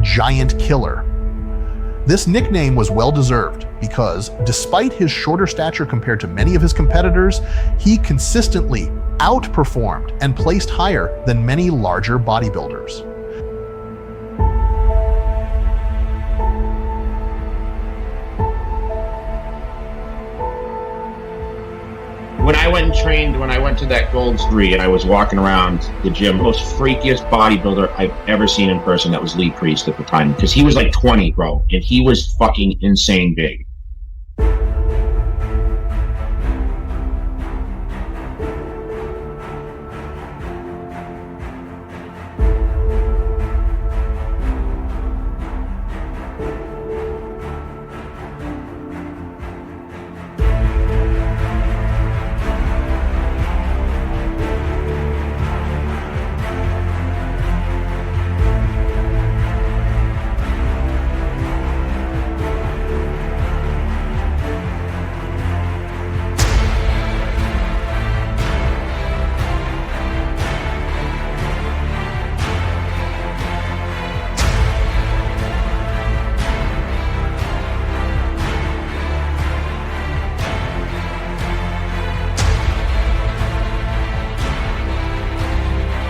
Giant Killer. This nickname was well-deserved because, despite his shorter stature compared to many of his competitors, he consistently outperformed and placed higher than many larger bodybuilders. When I went to that Gold Street and I was walking around the gym, most freakiest bodybuilder I've ever seen in person, that was Lee Priest at the time. Because he was like 20, bro, and he was fucking insane big.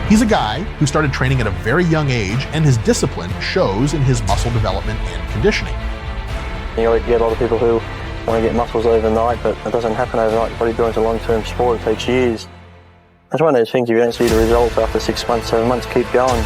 He's a guy who started training at a very young age, and his discipline shows in his muscle development and conditioning. You get a lot of people who want to get muscles overnight, but it doesn't happen overnight. Bodybuilding's a long-term sport. It takes years. That's one of those things, you don't see the results after 6 months, 7 months, keep going.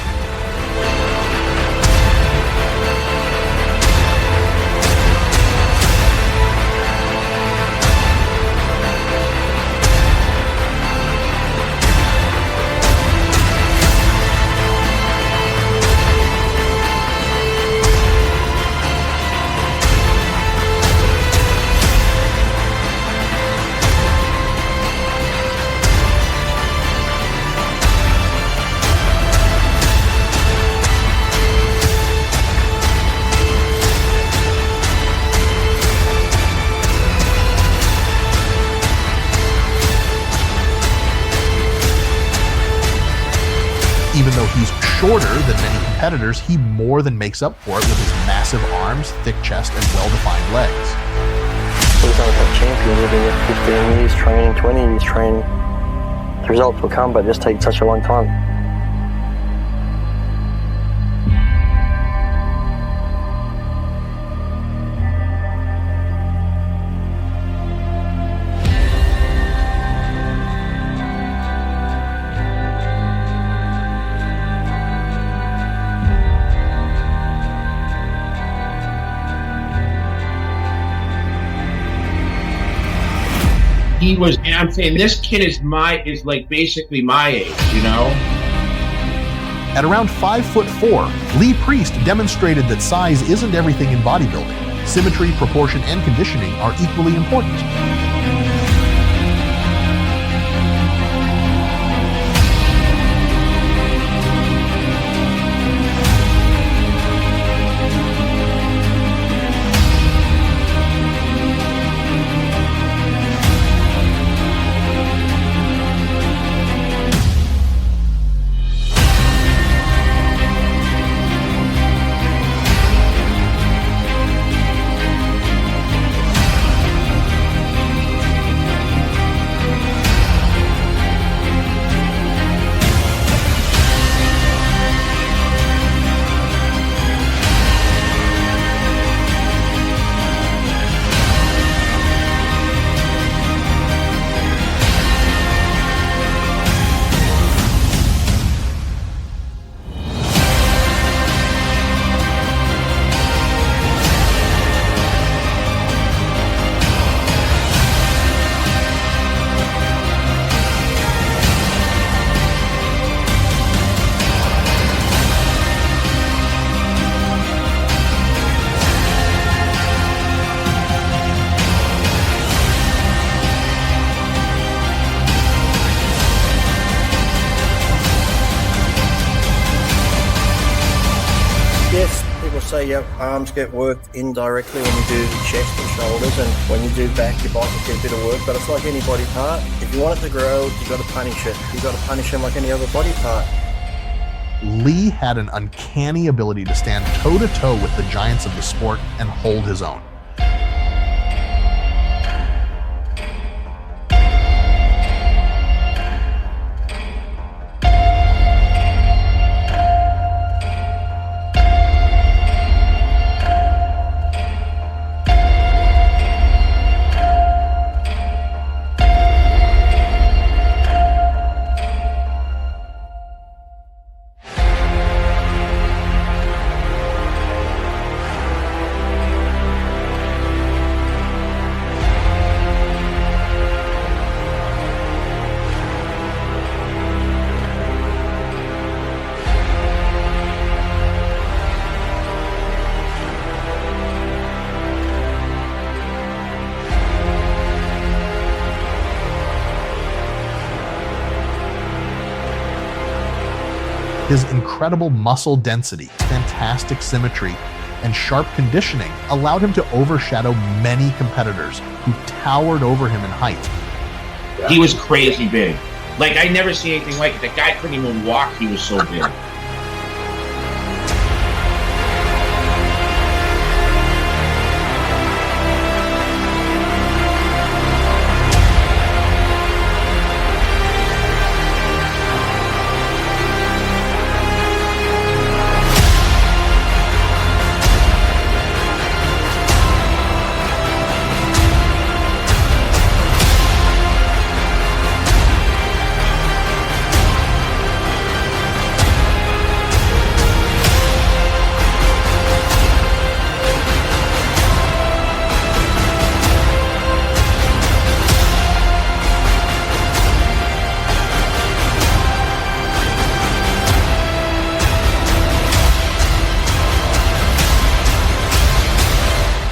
Even though he's shorter than many competitors, he more than makes up for it with his massive arms, thick chest, and well-defined legs. He's not a top champion, you've been here 15 years training, 20 years training. The results will come, but it just takes such a long time. I'm saying this kid is like basically my age, you know? At around 5'4", Lee Priest demonstrated that size isn't everything in bodybuilding. Symmetry, proportion, and conditioning are equally important. Yes, people say your arms get worked indirectly when you do chest and shoulders, and when you do back, your biceps get a bit of work, but it's like any body part. If you want it to grow, you've got to punish it. You've got to punish them like any other body part. Lee had an uncanny ability to stand toe-to-toe with the giants of the sport and hold his own. His incredible muscle density, fantastic symmetry, and sharp conditioning allowed him to overshadow many competitors who towered over him in height. He was crazy big. Like, I never seen anything like it. The guy couldn't even walk, he was so big.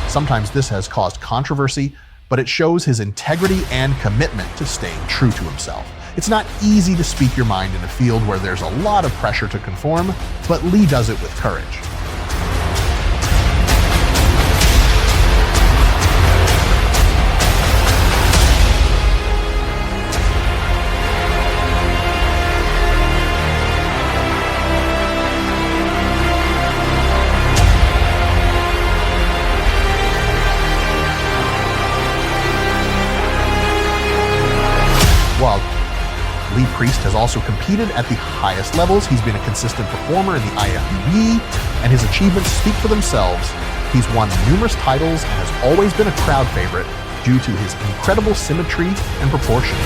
Sometimes this has caused controversy, but it shows his integrity and commitment to staying true to himself. It's not easy to speak your mind in a field where there's a lot of pressure to conform, but Lee does it with courage. While Lee Priest has also competed at the highest levels, he's been a consistent performer in the IFBB, and his achievements speak for themselves. He's won numerous titles and has always been a crowd favorite due to his incredible symmetry and proportion.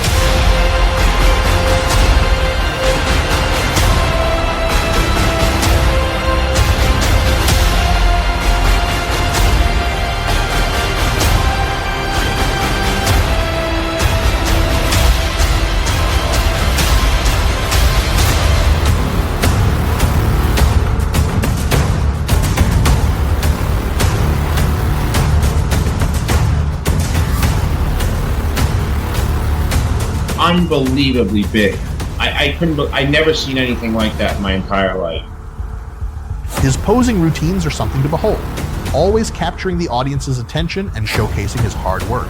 Unbelievably big. I never seen anything like that in my entire life. His posing routines are something to behold, always capturing the audience's attention and showcasing his hard work.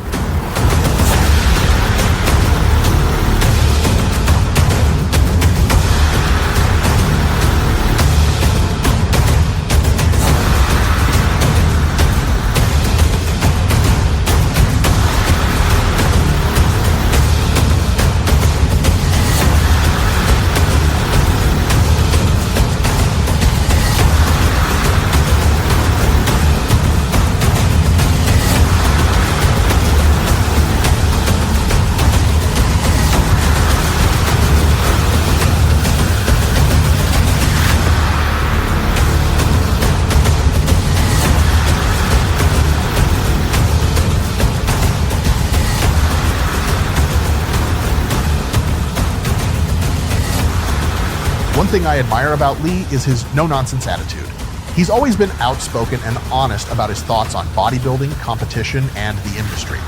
One thing I admire about Lee is his no-nonsense attitude. He's always been outspoken and honest about his thoughts on bodybuilding, competition, and the industry.